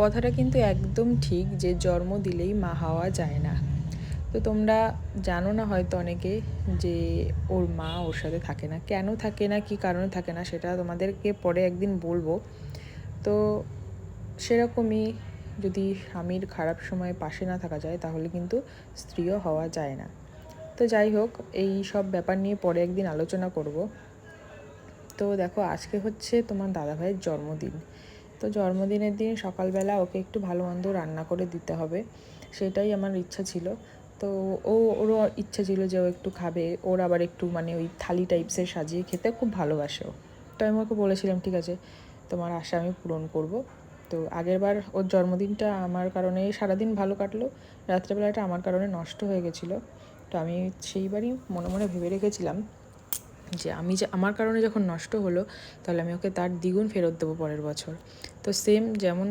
কথাটা কিন্তু একদম ঠিক যে জন্ম দিলেই মা হওয়া যায় না। তো তোমরা জানো না হয়তো অনেকে যে ওর মা ওর সাথে থাকে না, কেন থাকে না, কী কারণে থাকে না, সেটা তোমাদেরকে পরে একদিন বলবো। তো সেরকমই যদি স্বামীর খারাপ সময়ে পাশে না থাকা যায় তাহলে কিন্তু স্ত্রীও হওয়া যায় না। তো যাই হোক, এই সব ব্যাপার নিয়ে পরে একদিন আলোচনা করব। তো দেখো, আজকে হচ্ছে তোমার দাদাভাইয়ের জন্মদিন। তো জন্মদিনের দিন সকালবেলা ওকে একটু ভালো মন্দ রান্না করে দিতে হবে, সেটাই আমার ইচ্ছা ছিল। তো ওরও ইচ্ছা ছিল যে ও একটু খাবে, ওর আবার একটু মানে ওই থালি টাইপসের সাজিয়ে খেতে খুব ভালোবাসে ও। তো আমি ওকে বলেছিলাম ঠিক আছে, তোমার আশা আমি পূরণ করব। তো আগেরবার ওর জন্মদিনটা আমার কারণে সারাদিন ভালো কাটলো, রাত্রেবেলাটা আমার কারণে নষ্ট হয়ে গেছিলো। তো আমি সেইবারই মনে মনে ভেবে রেখেছিলাম যে আমি যে আমার কারণে যখন নষ্ট হলো তাহলে আমি ওকে তার দ্বিগুণ ফেরত দেবো পরের বছর। তো সেম যেমন